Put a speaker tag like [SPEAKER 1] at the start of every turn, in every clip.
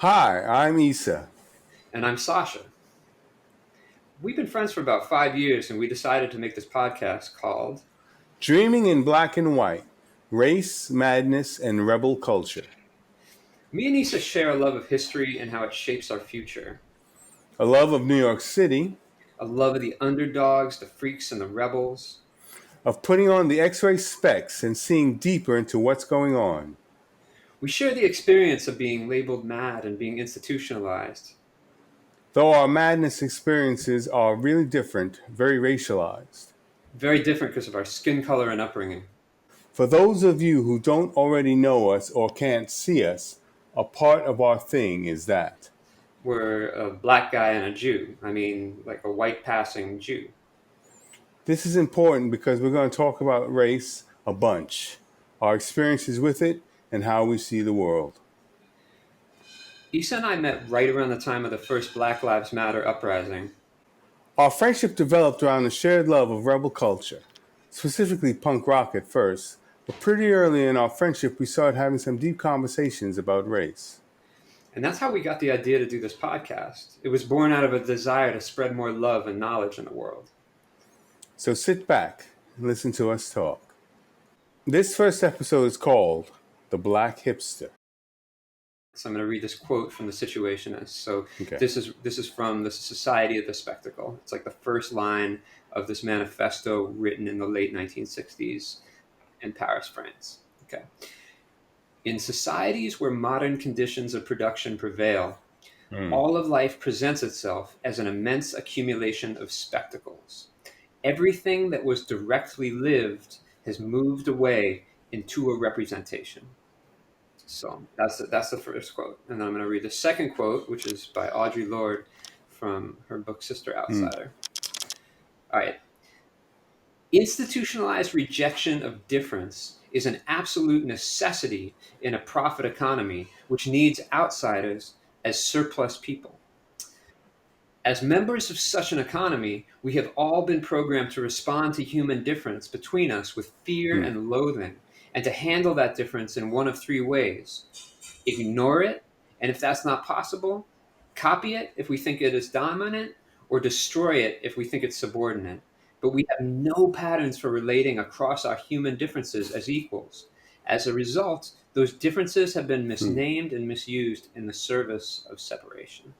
[SPEAKER 1] Hi, I'm Issa.
[SPEAKER 2] And I'm Sascha. We've been friends for about 5 years, and we decided to make this podcast called
[SPEAKER 1] Dreaming in Black and White, Race, Madness, and Rebel Culture.
[SPEAKER 2] Me and Issa share a love of history and how it shapes our future,
[SPEAKER 1] A love of New York City,
[SPEAKER 2] a love of the underdogs, the freaks, and the rebels.
[SPEAKER 1] of putting on the X-ray specs and seeing deeper into what's going on.
[SPEAKER 2] We share the experience of being labeled mad and being institutionalized.
[SPEAKER 1] Though our madness experiences are really different, very racialized.
[SPEAKER 2] Very different because of our skin color and upbringing.
[SPEAKER 1] For those of you who don't already know us or can't see us, a part of our thing is that.
[SPEAKER 2] We're a black guy and a Jew. I mean, like a white passing Jew.
[SPEAKER 1] This is important because we're going to talk about race a bunch, our experiences with it, and how we see the world.
[SPEAKER 2] Issa and I met right around the time of the first Black Lives Matter uprising.
[SPEAKER 1] Our friendship developed around a shared love of rebel culture, specifically punk rock at first, but pretty early in our friendship we started having some deep conversations about race.
[SPEAKER 2] And that's how we got the idea to do this podcast. It was born out of a desire to spread more love and knowledge in the world.
[SPEAKER 1] So sit back and listen to us talk. This first episode is called The Black Hipster.
[SPEAKER 2] So I'm going to read this quote from the Situationist. So
[SPEAKER 1] Okay.
[SPEAKER 2] this is from the Society of the Spectacle. It's like the first line of this manifesto written in the late 1960s in Paris, France. Okay. In societies where modern conditions of production prevail, all of life presents itself as an immense accumulation of spectacles. Everything that was directly lived has moved away into a representation. So that's the first quote. And then I'm going to read the second quote, which is by Audre Lorde from her book Sister Outsider. All right. Institutionalized rejection of difference is an absolute necessity in a profit economy which needs outsiders as surplus people. As members of such an economy, we have all been programmed to respond to human difference between us with fear and loathing, and to handle that difference in one of three ways. Ignore it, and if that's not possible, copy it if we think it is dominant, or destroy it if we think it's subordinate. But we have no patterns for relating across our human differences as equals. As a result, those differences have been misnamed and misused in the service of separation.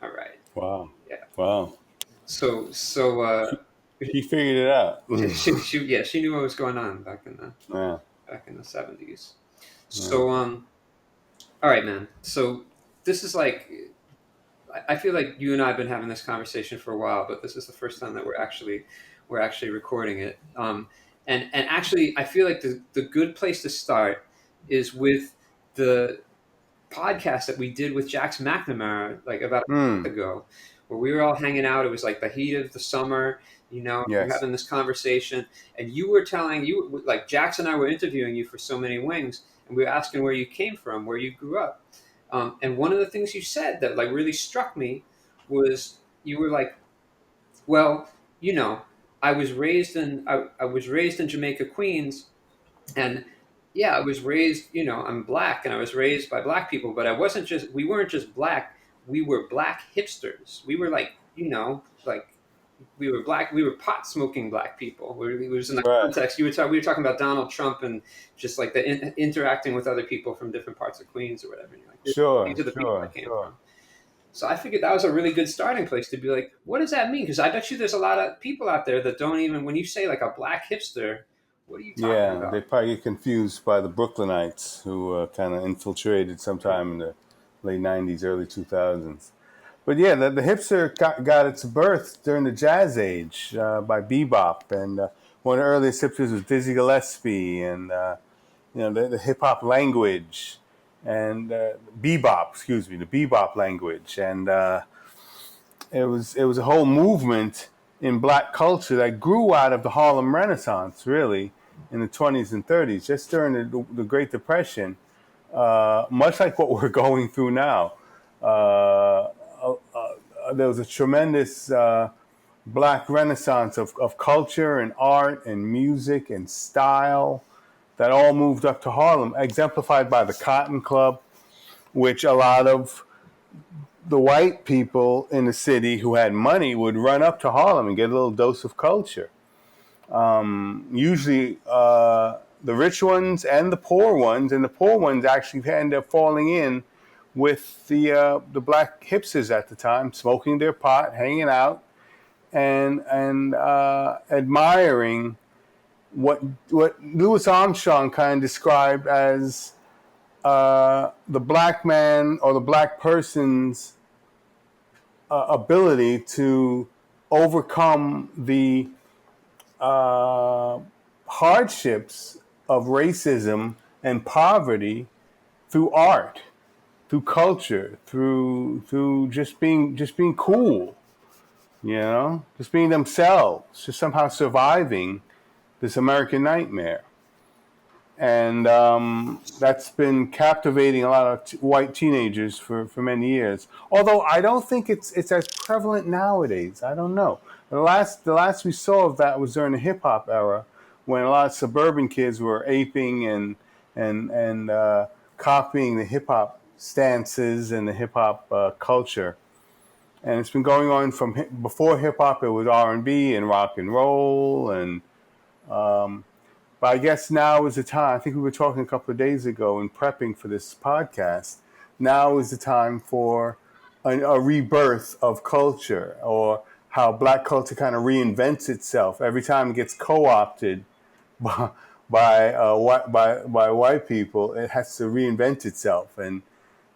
[SPEAKER 2] All right.
[SPEAKER 1] Wow.
[SPEAKER 2] Yeah.
[SPEAKER 1] Wow.
[SPEAKER 2] So
[SPEAKER 1] He figured it out.
[SPEAKER 2] she knew what was going on back in the 70s. So all right, man. So this is like, I feel like you and I have been having this conversation for a while, but this is the first time that we're actually recording it. And actually, I feel like the good place to start is with the podcast that we did with Jax McNamara like about a month ago, where we were all hanging out. It was like the heat of the summer, we were having this conversation, and you were like Jax and I were interviewing you for So Many Wings, and we were asking where you came from, where you grew up. And one of the things you said that like really struck me was you were like, well, I was raised in Jamaica, Queens, and yeah, I was raised, I'm black and I was raised by black people, but we weren't just black, we were black hipsters. We were like, we were black, we were pot smoking black people. We were in the context, we were talking about Donald Trump and just like the interacting with other people from different parts of Queens or whatever. And you're like, these are the people I came from. So I figured that was a really good starting place to be like, what does that mean? Because I bet you there's a lot of people out there that don't even, when you say like a black hipster, what are you talking about?
[SPEAKER 1] Yeah, they probably get confused by the Brooklynites who kind of infiltrated sometime in the late 90s, early 2000s. But yeah, the hipster got its birth during the jazz age by Be Bop. And one of the earliest hipsters was Dizzy Gillespie and, the hip-hop language and bebop, the bebop language. And it was a whole movement in black culture that grew out of the Harlem Renaissance, really, in the 20s and 30s, just during the Great Depression, much like what we're going through now. There was a tremendous black renaissance of culture and art and music and style that all moved up to Harlem, exemplified by the Cotton Club, which a lot of the white people in the city who had money would run up to Harlem and get a little dose of culture. Usually the rich ones and the poor ones actually end up falling in with the black hipsters at the time, smoking their pot, hanging out, and admiring what Louis Armstrong kind of described as the black man or the black person's ability to overcome the hardships of racism and poverty through art, through culture, through just being cool, just being themselves, just somehow surviving this American nightmare. And that's been captivating a lot of white teenagers for many years. Although I don't think it's as prevalent nowadays. I don't know. The last we saw of that was during the hip hop era, when a lot of suburban kids were aping and copying the hip hop stances and the hip hop culture. And it's been going on from before hip hop. It was R&B and rock and roll and. But I guess now is the time. I think we were talking a couple of days ago in prepping for this podcast. Now is the time for a rebirth of culture, or how black culture kind of reinvents itself every time it gets co-opted by white people. It has to reinvent itself and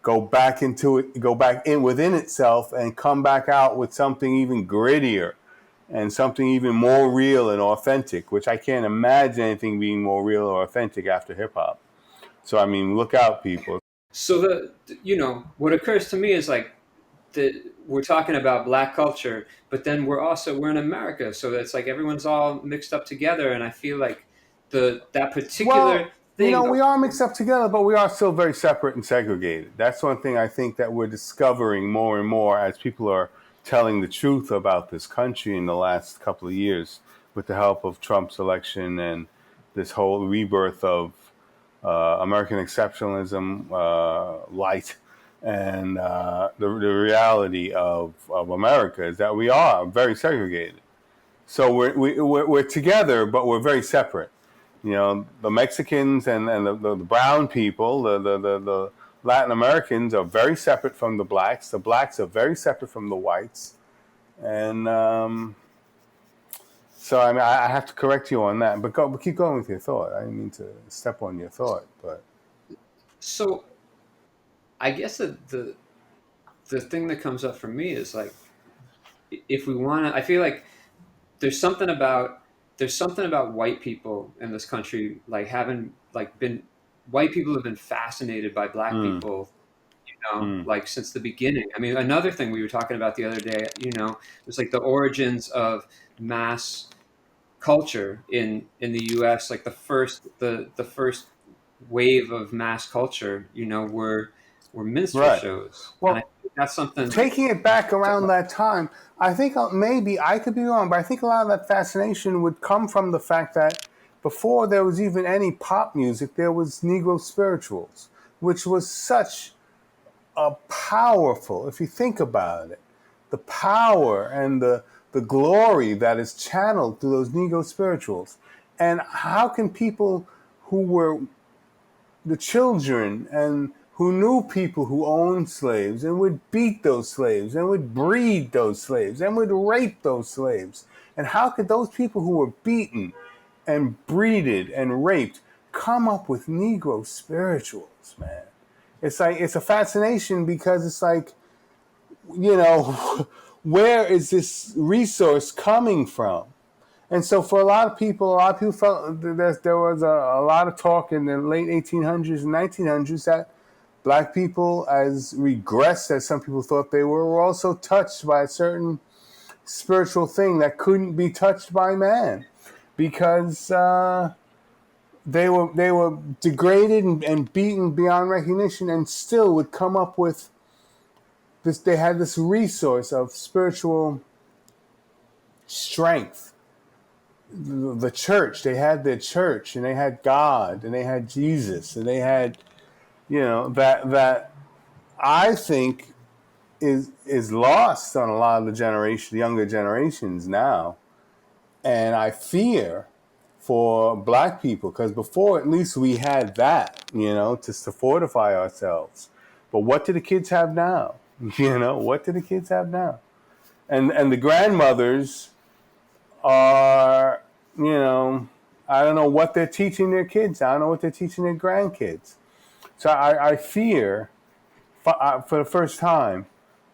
[SPEAKER 1] go back in within itself and come back out with something even grittier and something even more real and authentic, which I can't imagine anything being more real or authentic after hip hop. So, I mean, look out, people.
[SPEAKER 2] So what occurs to me is like we're talking about black culture, but then we're in America, so it's like everyone's all mixed up together, and I feel like that particular thing.
[SPEAKER 1] We are mixed up together, but we are still very separate and segregated. That's one thing I think that we're discovering more and more as people are telling the truth about this country in the last couple of years, with the help of Trump's election and this whole rebirth of American exceptionalism, light, and the reality of America is that we are very segregated. So we're together, but we're very separate. The Mexicans and the brown people, the Latin Americans are very separate from the blacks. The blacks are very separate from the whites. And so, I mean, I have to correct you on that. But keep going with your thought. I didn't mean to step on your thought. But
[SPEAKER 2] so I guess the thing that comes up for me is like, if we want to, I feel like there's something about white people in this country, like having like been white people have been fascinated by black people, like since the beginning. I mean, another thing we were talking about the other day, was like the origins of mass culture in the U.S. Like the first wave of mass culture, were minstrel shows.
[SPEAKER 1] Well,
[SPEAKER 2] and I think that's something.
[SPEAKER 1] Taking it back around that time, I think maybe I could be wrong, but I think a lot of that fascination would come from the fact that before there was even any pop music, there was Negro spirituals, which was such a powerful, if you think about it, the power and the glory that is channeled through those Negro spirituals. And how can people who were the children and who knew people who owned slaves and would beat those slaves and would breed those slaves and would rape those slaves, and how could those people who were beaten and breeded and raped come up with Negro spirituals, man? It's like, it's a fascination, because it's like, where is this resource coming from? And so for a lot of people felt there was a lot of talk in the late 1800s and 1900s that black people, as regressed as some people thought they were also touched by a certain spiritual thing that couldn't be touched by man, because they were degraded and beaten beyond recognition, and still would come up with this. They had this resource of spiritual strength. The church, they had their church, and they had God, and they had Jesus, and they had, that I think is lost on a lot of the younger generations now, and I fear for black people, because before at least we had that, just to fortify ourselves. But what do the kids have now? What do the kids have now? And the grandmothers are, I don't know what they're teaching their kids. I don't know what they're teaching their grandkids. So I fear, for the first time,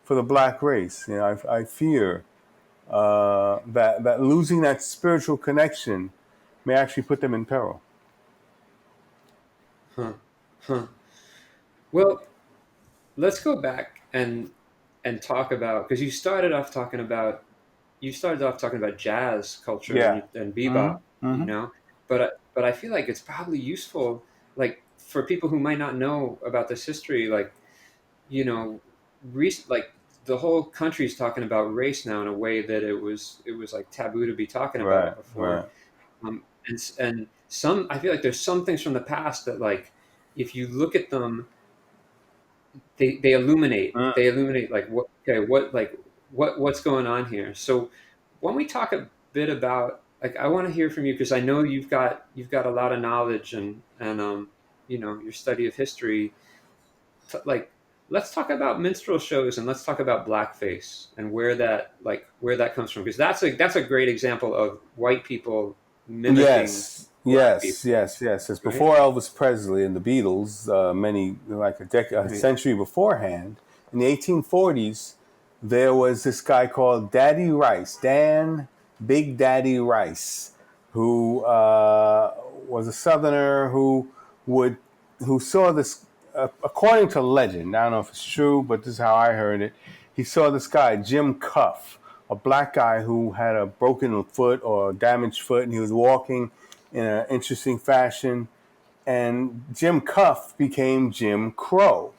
[SPEAKER 1] for the black race. I fear that losing that spiritual connection may actually put them in peril.
[SPEAKER 2] Huh. Huh. Well, let's go back and talk about, because you started off talking about jazz culture
[SPEAKER 1] Yeah.
[SPEAKER 2] and bebop,
[SPEAKER 1] Mm-hmm. Mm-hmm.
[SPEAKER 2] but I feel like it's probably useful, like for people who might not know about this history, like you know, like the whole country's talking about race now in a way that it was like taboo to be talking about it
[SPEAKER 1] Right.
[SPEAKER 2] before.
[SPEAKER 1] Right.
[SPEAKER 2] And some, I feel like there's some things from the past that, like, if you look at them, they illuminate.
[SPEAKER 1] Mm.
[SPEAKER 2] They illuminate, like, what's going on here. So when we talk a bit about, like, I want to hear from you, because I know you've got a lot of knowledge and your study of history. Like, let's talk about minstrel shows, and let's talk about blackface and where that comes from, because that's a great example of white people mimicking
[SPEAKER 1] Yes,
[SPEAKER 2] black
[SPEAKER 1] yes,
[SPEAKER 2] people,
[SPEAKER 1] yes, yes. It's
[SPEAKER 2] right?
[SPEAKER 1] before Elvis Presley and the Beatles, like a
[SPEAKER 2] Right.
[SPEAKER 1] century beforehand. In the 1840s, there was this guy called Daddy Rice, Dan Big Daddy Rice, who was a Southerner would who saw this. According to legend, I don't know if it's true, but this is how I heard it. He saw this guy, Jim Cuff, a black guy who had a broken foot or a damaged foot, and he was walking in an interesting fashion. And Jim Cuff became Jim Crow.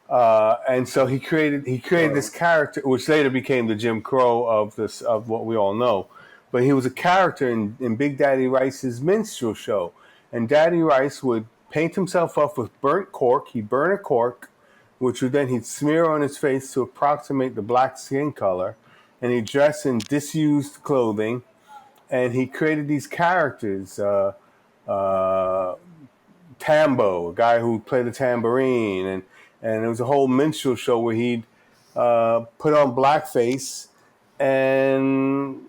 [SPEAKER 1] And so he created this
[SPEAKER 2] Whoa.
[SPEAKER 1] character, which later became the Jim Crow of what we all know. But he was a character in Big Daddy Rice's minstrel show, and Daddy Rice would paint himself up with burnt cork. He'd burn a cork, which he'd smear on his face to approximate the black skin color, and he'd dress in disused clothing, and he created these characters. Uh, Tambo, a guy who played the tambourine, and it was a whole minstrel show where he'd put on blackface and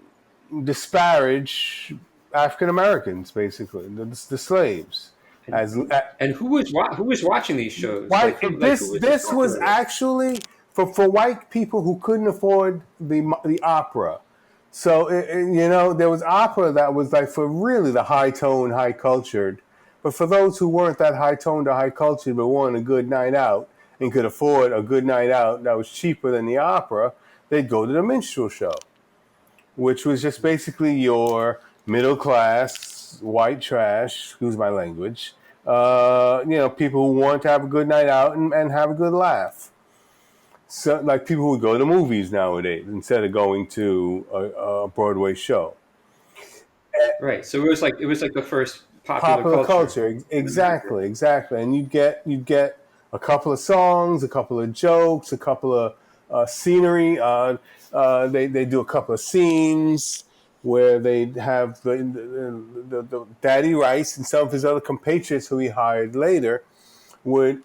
[SPEAKER 1] disparage African Americans, basically the slaves.
[SPEAKER 2] and
[SPEAKER 1] As
[SPEAKER 2] and who was watching these shows,
[SPEAKER 1] white,
[SPEAKER 2] who was the
[SPEAKER 1] this was
[SPEAKER 2] populace?
[SPEAKER 1] actually for white people who couldn't afford the opera. So there was opera that was like for really the high tone, high cultured. But for those who weren't that high toned or high cultured, but wanted a good night out and could afford a good night out that was cheaper than the opera, they'd go to the minstrel show, which was just basically your middle class white trash, excuse my language, people who want to have a good night out and have a good laugh. So, like people who go to movies nowadays instead of going to a Broadway show.
[SPEAKER 2] Right. So it was like the first popular
[SPEAKER 1] Popular
[SPEAKER 2] culture
[SPEAKER 1] culture,
[SPEAKER 2] in America.
[SPEAKER 1] exactly, and you'd get a couple of songs, a couple of jokes, a couple of scenery. They do a couple of scenes where they have the Daddy Rice and some of his other compatriots who he hired later would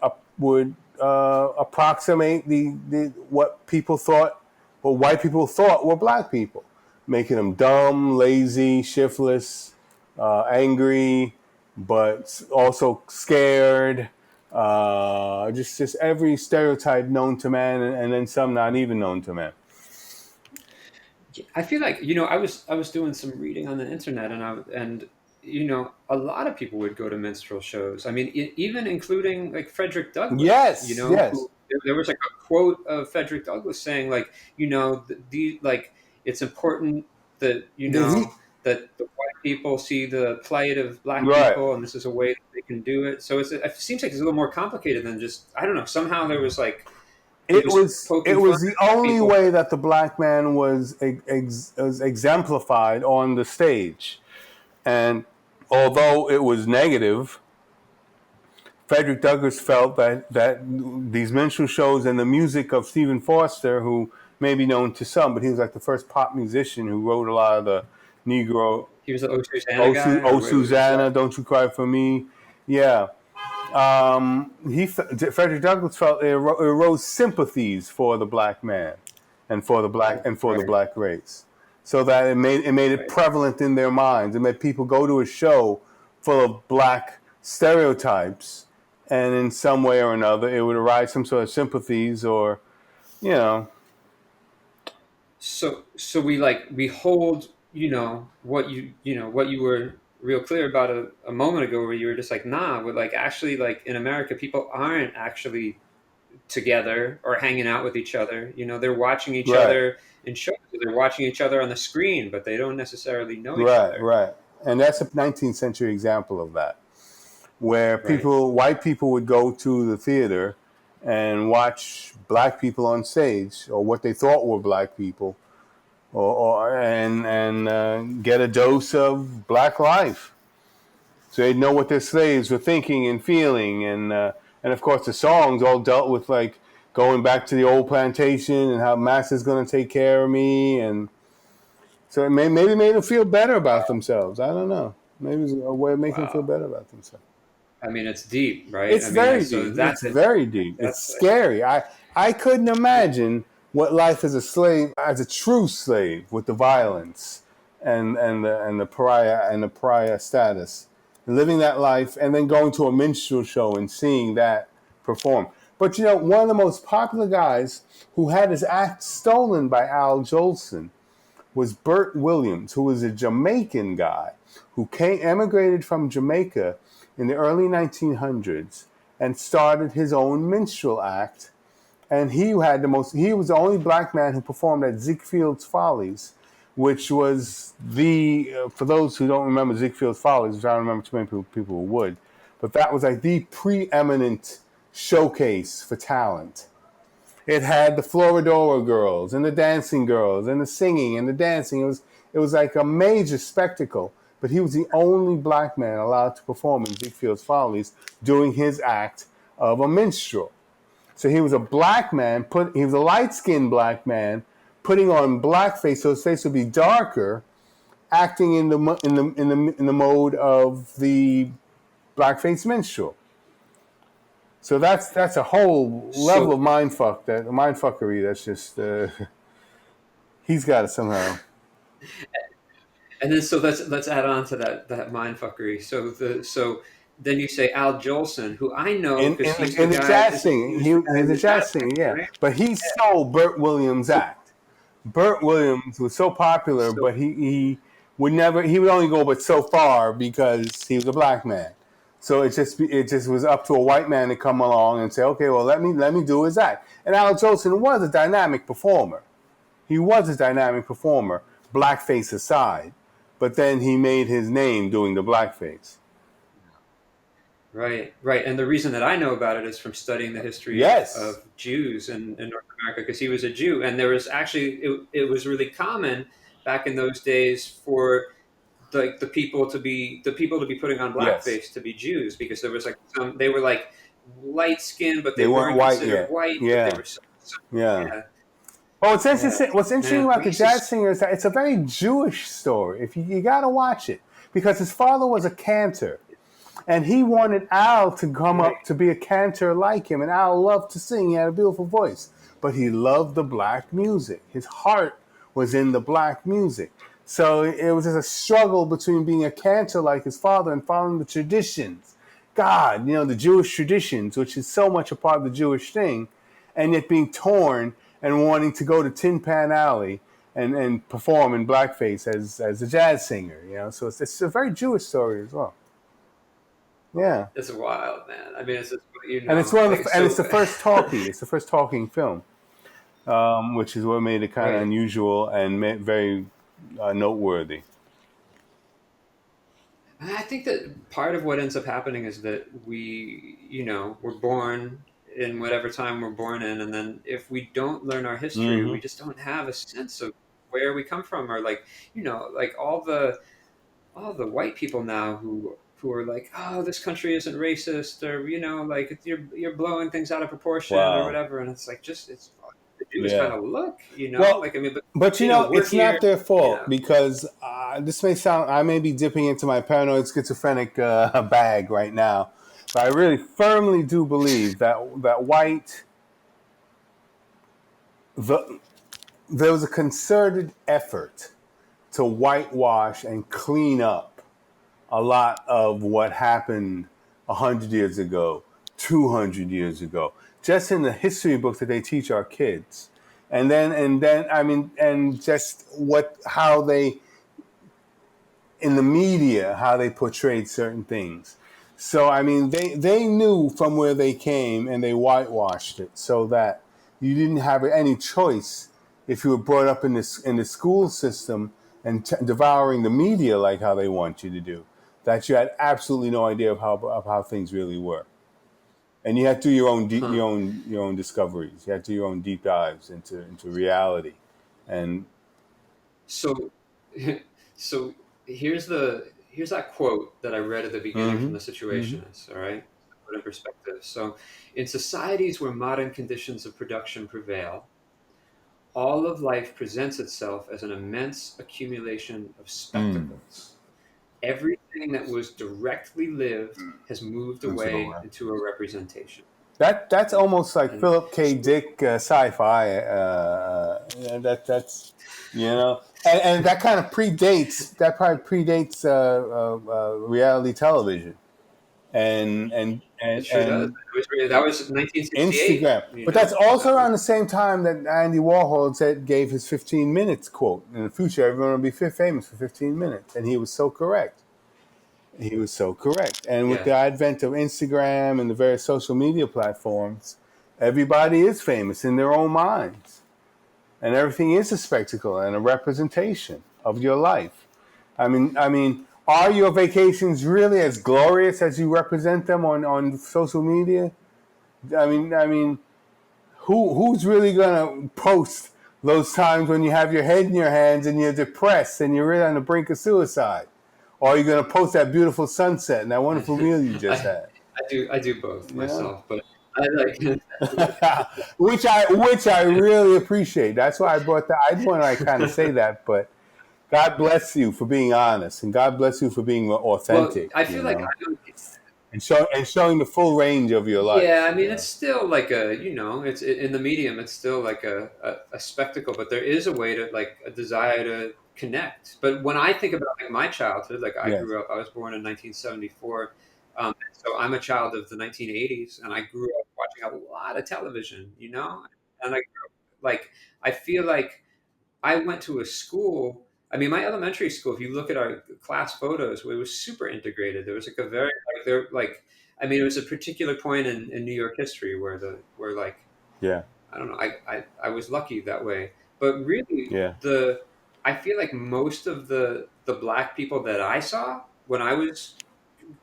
[SPEAKER 1] approximate the what white people thought were black people, making them dumb, lazy, shiftless, angry, but also scared. Just every stereotype known to man, and then some not even known to man.
[SPEAKER 2] I feel like, I was doing some reading on the internet, and a lot of people would go to minstrel shows. I mean, even including like Frederick Douglass.
[SPEAKER 1] Yes, yes.
[SPEAKER 2] There was like a quote of Frederick Douglass saying, like, like, it's important that
[SPEAKER 1] He,
[SPEAKER 2] that the white people see the plight of black
[SPEAKER 1] right.
[SPEAKER 2] people, and this is a way that they can do it. So it seems like it's a little more complicated than just, I don't know. Somehow there was like he
[SPEAKER 1] It
[SPEAKER 2] was
[SPEAKER 1] was it
[SPEAKER 2] poking fun
[SPEAKER 1] was the
[SPEAKER 2] at
[SPEAKER 1] only
[SPEAKER 2] people.
[SPEAKER 1] way that the black man was exemplified on the stage, and although it was negative, Frederick Douglass felt that these minstrel shows and the music of Stephen Foster, who may be known to some, but he was like the first pop musician who wrote a lot of the Negro,
[SPEAKER 2] He was the Oh Susanna guy, or
[SPEAKER 1] Oh
[SPEAKER 2] what was
[SPEAKER 1] Susanna,
[SPEAKER 2] that?
[SPEAKER 1] Don't You Cry for Me. Yeah. Frederick Douglass felt it arose sympathies for the black man and for the
[SPEAKER 2] Right,
[SPEAKER 1] black race, so that it made it
[SPEAKER 2] right.
[SPEAKER 1] prevalent in their minds. It made people go to a show full of black stereotypes, and in some way or another, it would arise some sort of sympathies, or you know,
[SPEAKER 2] So we hold, what you were real clear about a moment ago, where you were just like, nah, we're like, actually, like, in America, people aren't actually together or hanging out with each other. They're watching each
[SPEAKER 1] right,
[SPEAKER 2] other in shows, they're watching each other on the screen, but they don't necessarily know each
[SPEAKER 1] right,
[SPEAKER 2] other.
[SPEAKER 1] right, and that's a 19th century example of that, where
[SPEAKER 2] Right.
[SPEAKER 1] white people would go to the theater and watch black people on stage, or what they thought were black people, and get a dose of black life, so they'd know what their slaves were thinking and feeling, and of course the songs all dealt with like going back to the old plantation and how master's going to take care of me, and so maybe made them feel better about themselves. I don't know. Maybe it's a way of making them feel
[SPEAKER 2] Wow.
[SPEAKER 1] better about themselves.
[SPEAKER 2] I mean, it's deep, right?
[SPEAKER 1] It's
[SPEAKER 2] I mean,
[SPEAKER 1] very
[SPEAKER 2] so
[SPEAKER 1] deep. It's very deep. It's
[SPEAKER 2] that's
[SPEAKER 1] scary. I couldn't imagine what life as a slave, as a true slave, with the violence and the pariah status, living that life, and then going to a minstrel show and seeing that perform. But one of the most popular guys who had his act stolen by Al Jolson was Bert Williams, who was a Jamaican guy who emigrated from Jamaica in the early 1900s and started his own minstrel act. And he was the only black man who performed at Ziegfeld's Follies, which was for those who don't remember Ziegfeld's Follies, which I don't remember too many people who would, but that was like the preeminent showcase for talent. It had the Floridora girls and the dancing girls and the singing and the dancing. It was like a major spectacle. But he was the only black man allowed to perform in Ziegfield's Follies, doing his act of a minstrel. So he was a black man. He was a light-skinned black man putting on blackface, so his face would be darker, acting in the mode of the blackface minstrel. So that's a whole level
[SPEAKER 2] so.
[SPEAKER 1] of mindfuckery. That's just he's got it somehow.
[SPEAKER 2] And then, so let's add on to that mindfuckery. So then you say Al Jolson, who I know because he's the
[SPEAKER 1] In the
[SPEAKER 2] guy.
[SPEAKER 1] jazz
[SPEAKER 2] He
[SPEAKER 1] singing,
[SPEAKER 2] was the guy
[SPEAKER 1] he's
[SPEAKER 2] in
[SPEAKER 1] a
[SPEAKER 2] the jazz
[SPEAKER 1] jazz singer,
[SPEAKER 2] band,
[SPEAKER 1] yeah.
[SPEAKER 2] right?
[SPEAKER 1] But he stole Burt Williams'
[SPEAKER 2] So
[SPEAKER 1] act. Burt Williams was so popular,
[SPEAKER 2] so
[SPEAKER 1] but he would only go but so far because he was a black man. So it just was up to a white man to come along and say, okay, well let me do his act. And Al Jolson was a dynamic performer. He was a dynamic performer, blackface aside. But then he made his name doing the blackface.
[SPEAKER 2] right, right. And the reason that I know about it is from studying the history of
[SPEAKER 1] Yes.
[SPEAKER 2] Jews in North America, because he was a Jew, and there was actually it was really common back in those days for the people to be putting on
[SPEAKER 1] Yes.
[SPEAKER 2] blackface to be Jews, because there was like they were like light skinned, but
[SPEAKER 1] They
[SPEAKER 2] they
[SPEAKER 1] weren't
[SPEAKER 2] weren't
[SPEAKER 1] white
[SPEAKER 2] considered
[SPEAKER 1] yet.
[SPEAKER 2] white, but they
[SPEAKER 1] Yeah.
[SPEAKER 2] were so
[SPEAKER 1] Yeah.
[SPEAKER 2] yeah,
[SPEAKER 1] Well, what's
[SPEAKER 2] yeah,
[SPEAKER 1] interesting, what's interesting
[SPEAKER 2] man,
[SPEAKER 1] about the jazz
[SPEAKER 2] racist.
[SPEAKER 1] singer is that it's a very Jewish story. If you got to watch it, because his father was a cantor, and he wanted Al to come
[SPEAKER 2] Right.
[SPEAKER 1] up to be a cantor like him. And Al loved to sing; he had a beautiful voice, but he loved the black music. His heart was in the black music. So it was just a struggle between being a cantor like his father and following the traditions. God, the Jewish traditions, which is so much a part of the Jewish thing, and yet being torn and wanting to go to Tin Pan Alley and perform in blackface as a jazz singer. So it's a very Jewish story as well. Yeah,
[SPEAKER 2] It's wild, man. I mean, it's just,
[SPEAKER 1] and it's one of
[SPEAKER 2] like,
[SPEAKER 1] the and it's
[SPEAKER 2] so.
[SPEAKER 1] the first talkie. It's the first talking film, which is what made it kind of
[SPEAKER 2] Right.
[SPEAKER 1] unusual and very noteworthy.
[SPEAKER 2] I think that part of what ends up happening is that we're born in whatever time we're born in, and then if we don't learn our history,
[SPEAKER 1] Hmm.
[SPEAKER 2] we just don't have a sense of where we come from, or like, like all the white people now who who are like, "Oh, this country isn't racist," or like you're blowing things out of proportion or
[SPEAKER 1] Wow.
[SPEAKER 2] whatever, and it's like just it's to do is kind
[SPEAKER 1] Yeah.
[SPEAKER 2] of look,
[SPEAKER 1] Well,
[SPEAKER 2] like I mean,
[SPEAKER 1] but
[SPEAKER 2] we're
[SPEAKER 1] it's
[SPEAKER 2] here,
[SPEAKER 1] not their
[SPEAKER 2] you
[SPEAKER 1] fault
[SPEAKER 2] know.
[SPEAKER 1] because this may sound, I may be dipping into my paranoid schizophrenic bag right now, but I really firmly do believe that the, there was a concerted effort to whitewash and clean up a lot of what happened 100 years ago, 200 years ago, just in the history books that they teach our kids. And then, I mean, and just how they, in the media, how they portrayed certain things. So, I mean, they knew from where they came and they whitewashed it so that you didn't have any choice if you were brought up in the school system and devouring the media like how they want you to do, that you had absolutely no idea of how things really were. And you had to do
[SPEAKER 2] Huh.
[SPEAKER 1] your own discoveries. You had to do your own deep dives into reality. And
[SPEAKER 2] So, so here's that quote that I read at the beginning from
[SPEAKER 1] mm-hmm,
[SPEAKER 2] the
[SPEAKER 1] mm-hmm,
[SPEAKER 2] Situationists. All right, put in perspective. So, in societies where modern conditions of production prevail, all of life presents itself as an immense accumulation of
[SPEAKER 1] mm.
[SPEAKER 2] spectacles. Everything that was directly lived has moved
[SPEAKER 1] Into the
[SPEAKER 2] away
[SPEAKER 1] left.
[SPEAKER 2] into a representation.
[SPEAKER 1] That's almost like
[SPEAKER 2] And
[SPEAKER 1] Philip K.
[SPEAKER 2] so,
[SPEAKER 1] Dick sci-fi. That's and that kind of predates. That probably predates reality television
[SPEAKER 2] it sure does.
[SPEAKER 1] and
[SPEAKER 2] That was 1968.
[SPEAKER 1] Instagram. But that's
[SPEAKER 2] That
[SPEAKER 1] also
[SPEAKER 2] was
[SPEAKER 1] around the same time that Andy Warhol gave his 15 minutes quote. In the future, everyone will be famous for 15 minutes, and he was so correct. He was so correct. And with
[SPEAKER 2] yeah.
[SPEAKER 1] the advent of Instagram and the various social media platforms, everybody is famous in their own minds. And everything is a spectacle and a representation of your life. I mean, are your vacations really as glorious as you represent them on social media? I mean, who's really gonna post those times when you have your head in your hands and you're depressed and you're really on the brink of suicide? Or are you going to post that beautiful sunset and that wonderful meal you just
[SPEAKER 2] I,
[SPEAKER 1] had?
[SPEAKER 2] I do both
[SPEAKER 1] You know,
[SPEAKER 2] myself, but I like
[SPEAKER 1] which I really appreciate. That's why I brought that. I didn't want to kind of say that, but God bless you for being honest, and God bless you for being
[SPEAKER 2] well,
[SPEAKER 1] authentic.
[SPEAKER 2] I
[SPEAKER 1] You
[SPEAKER 2] feel like
[SPEAKER 1] know, and showing the full range of your
[SPEAKER 2] yeah,
[SPEAKER 1] life.
[SPEAKER 2] I mean, it's still like it's in the medium, it's still like a spectacle, but there is a way to like a desire to connect. But when I think about like my childhood, like
[SPEAKER 1] Yes.
[SPEAKER 2] I was born in 1974. So I'm a child of the 1980s, and I grew up watching a lot of television, and like, I feel like I went to a school. I mean, my elementary school, if you look at our class photos, it was super integrated. There was like a very like there like I mean, it was a particular point in New York history where like
[SPEAKER 1] Yeah.
[SPEAKER 2] I don't know, I was lucky that way. But really
[SPEAKER 1] Yeah.
[SPEAKER 2] I feel like most of the black people that I saw when I was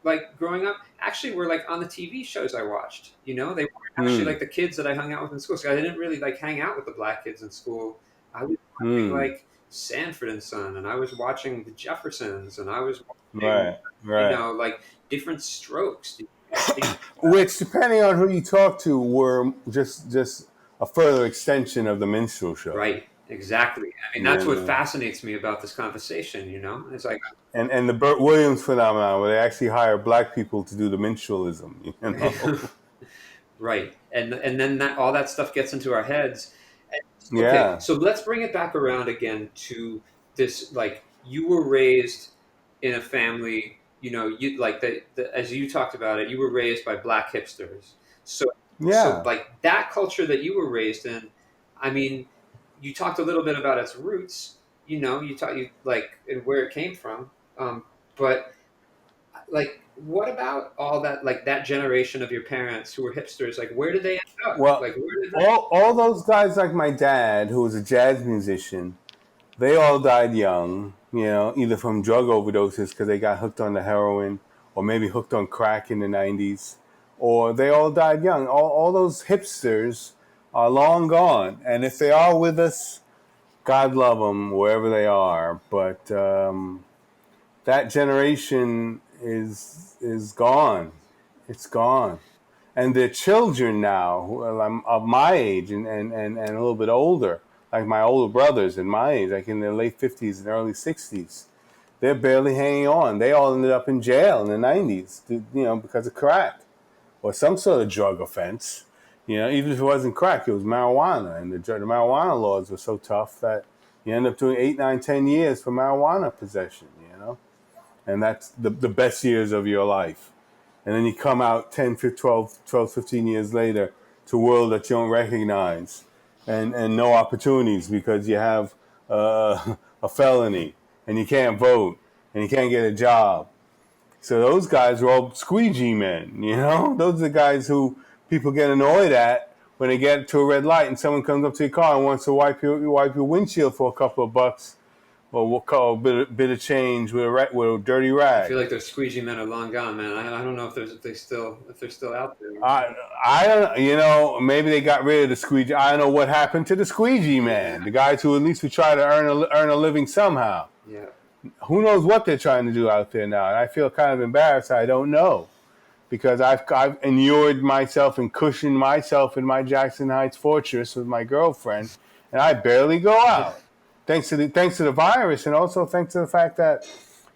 [SPEAKER 2] like growing up actually were like on the TV shows I watched. They weren't actually
[SPEAKER 1] Hmm.
[SPEAKER 2] like the kids that I hung out with in school. So I didn't really like hang out with the black kids in school. I was watching
[SPEAKER 1] Hmm.
[SPEAKER 2] like Sanford and Son, and I was watching the Jeffersons, and I was watching,
[SPEAKER 1] Right. Right.
[SPEAKER 2] like different strokes.
[SPEAKER 1] Which, depending on who you talk to, were just a further extension of the minstrel show.
[SPEAKER 2] Right, exactly. I mean,
[SPEAKER 1] You
[SPEAKER 2] that's what
[SPEAKER 1] know,
[SPEAKER 2] fascinates me about this conversation. It's like,
[SPEAKER 1] and the Burt Williams phenomenon, where they actually hire black people to do the minstrelism. You know,
[SPEAKER 2] right, and then that all that stuff gets into our heads. Okay,
[SPEAKER 1] yeah,
[SPEAKER 2] so let's bring it back around again to this. Like, you were raised in a family, you like as you talked about it, you were raised by black hipsters. So
[SPEAKER 1] yeah.
[SPEAKER 2] like that culture that you were raised in, I mean, you talked a little bit about its roots. You taught you like and where it came from. But like, what about all that, like that generation of your parents who were hipsters? Like, where did they end up?
[SPEAKER 1] Well,
[SPEAKER 2] Like, where did they?
[SPEAKER 1] all those guys like my dad, who was a jazz musician, they all died young. You know, either from drug overdoses because they got hooked on the heroin, or maybe hooked on crack in the '90s, or they all died young. All those hipsters are long gone, and if they are with us, God love them wherever they are. But that generation is gone. It's gone. And their children now, who are of my age and a little bit older, like my older brothers and my age, like in their late 50s and early 60s, they're barely hanging on. They all ended up in jail in the 90s, because of crack or some sort of drug offense. Even if it wasn't crack, it was marijuana. And the marijuana laws were so tough that you end up doing 8, 9, 10 years for marijuana possession, And that's the best years of your life. And then you come out 10, 12, 15 years later to a world that you don't recognize and no opportunities because you have a felony and you can't vote and you can't get a job. So those guys are all squeegee men, Those are the guys who people get annoyed at when they get to a red light and someone comes up to your car and wants to wipe your windshield for a couple of bucks. Or we'll call a bit of change with a dirty rag.
[SPEAKER 2] I feel like those squeegee men are long gone, man. I don't know if they're still out there.
[SPEAKER 1] I don't. Maybe they got rid of the squeegee. I don't know what happened to the squeegee man. The guys who at least would try to earn a living somehow.
[SPEAKER 2] Yeah.
[SPEAKER 1] Who knows what they're trying to do out there now? And I feel kind of embarrassed. I don't know, because I've inured myself and cushioned myself in my Jackson Heights fortress with my girlfriend, and I barely go out. Thanks to the virus, and also thanks to the fact that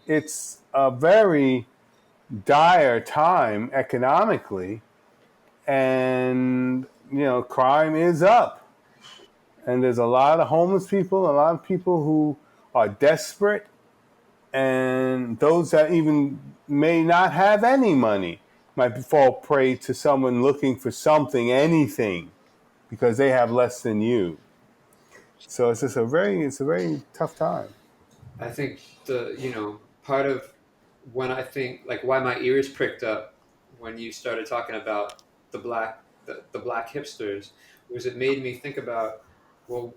[SPEAKER 1] it's a very dire time economically, and crime is up, and there's a lot of homeless people, a lot of people who are desperate, and those that even may not have any money might fall prey to someone looking for something, anything, because they have less than you. So it's a very tough time.
[SPEAKER 2] I think part of when I think like why my ears pricked up when you started talking about the black hipsters was it made me think about, well,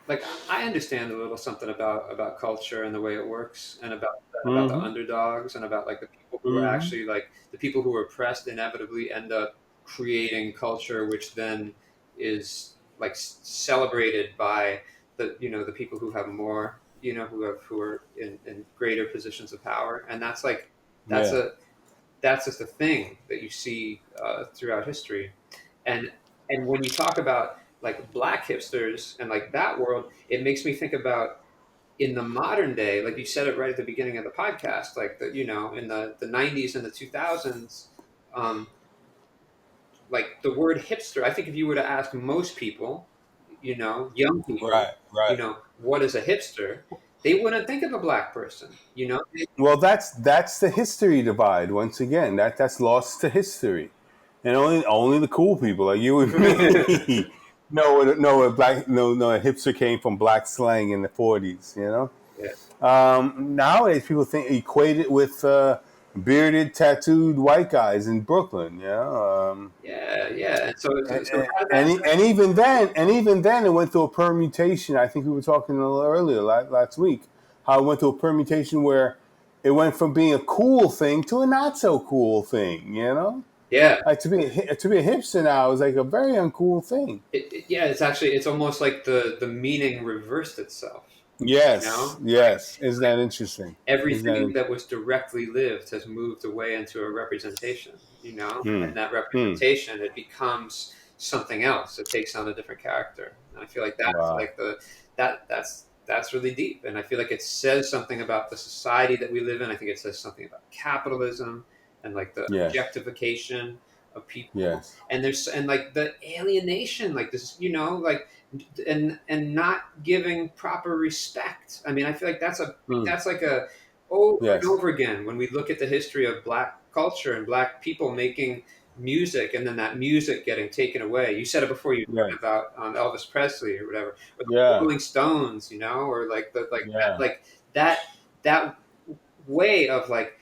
[SPEAKER 2] like I understand a little something about culture and the way it works, and about the underdogs, and about like the people who are actually like the people who are oppressed inevitably end up creating culture, which then is like celebrated by the people who have more, who are in greater positions of power, and that's just a thing that you see throughout history, and when you talk about like black hipsters and like that world, it makes me think about in the modern day, like you said it right at the beginning of the podcast, like in the 90s and the 2000s, like the word hipster, I think if you were to ask most people, young people,
[SPEAKER 1] right.
[SPEAKER 2] What is a hipster? They wouldn't think of a black person,
[SPEAKER 1] Well, that's the history divide once again. That's lost to history, and only the cool people like you and me a hipster came from black slang in the 40s.
[SPEAKER 2] Yeah.
[SPEAKER 1] Nowadays people equate it with bearded, tattooed white guys in Brooklyn.
[SPEAKER 2] Yeah.
[SPEAKER 1] And even then, it went through a permutation. I think we were talking a little earlier last week how it went through a permutation where it went from being a cool thing to a not so cool thing.
[SPEAKER 2] Yeah.
[SPEAKER 1] Like to be a hipster now is like a very uncool thing.
[SPEAKER 2] It's almost like the meaning reversed itself.
[SPEAKER 1] Yes, yes. Isn't that interesting?
[SPEAKER 2] Everything that was directly lived has moved away into a representation, and that representation, it becomes something else. It takes on a different character. And I feel like that's like that's really deep. And I feel like it says something about the society that we live in. I think it says something about capitalism and like the objectification of people.
[SPEAKER 1] Yes.
[SPEAKER 2] And like the alienation, like this, like and not giving proper respect. I mean, I feel like that's like a over and over again when we look at the history of black culture and black people making music, and then that music getting taken away. You said it before, about Elvis Presley or whatever, or the Rolling Stones, or like that way of like,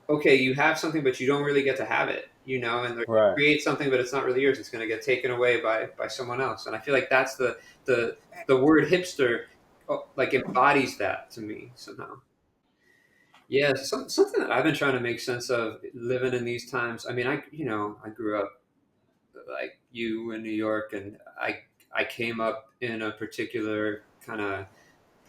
[SPEAKER 2] okay, you have something, but you don't really get to have it, and create something, but it's not really yours. It's going to get taken away by someone else. And I feel like that's the word hipster, like embodies that to me somehow. Yeah, something that I've been trying to make sense of living in these times. I mean, I grew up like you in New York, and I came up in a particular kind of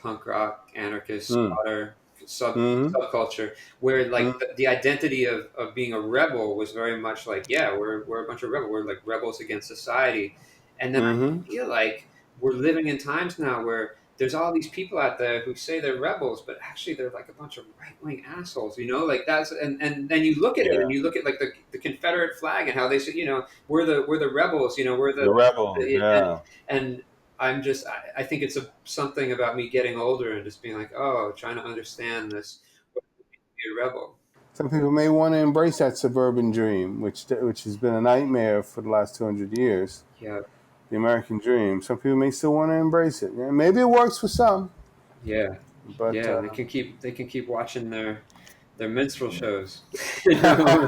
[SPEAKER 2] punk rock anarchist squatter
[SPEAKER 1] Mm-hmm.
[SPEAKER 2] subculture where like the identity of being a rebel was very much like, yeah, we're a bunch of rebels, we're like rebels against society. And then I
[SPEAKER 1] Mm-hmm.
[SPEAKER 2] feel like we're living in times now where there's all these people out there who say they're rebels, but actually they're like a bunch of right wing assholes, you know, like that's, and then you look at it and
[SPEAKER 1] Yeah.
[SPEAKER 2] you look at like the Confederate flag and how they say, you know, we're the rebels, you know, we're
[SPEAKER 1] The rebels. Yeah.
[SPEAKER 2] and I'm just, I think it's something about me getting older and just being like, oh, trying to understand this, what it means to be a rebel.
[SPEAKER 1] Some people may want to embrace that suburban dream, which has been a nightmare for the last 200 years.
[SPEAKER 2] Yeah,
[SPEAKER 1] The American dream. Some people may still want to embrace it. Yeah, maybe it works for some,
[SPEAKER 2] yeah,
[SPEAKER 1] but
[SPEAKER 2] yeah. They can keep watching their minstrel shows. You know?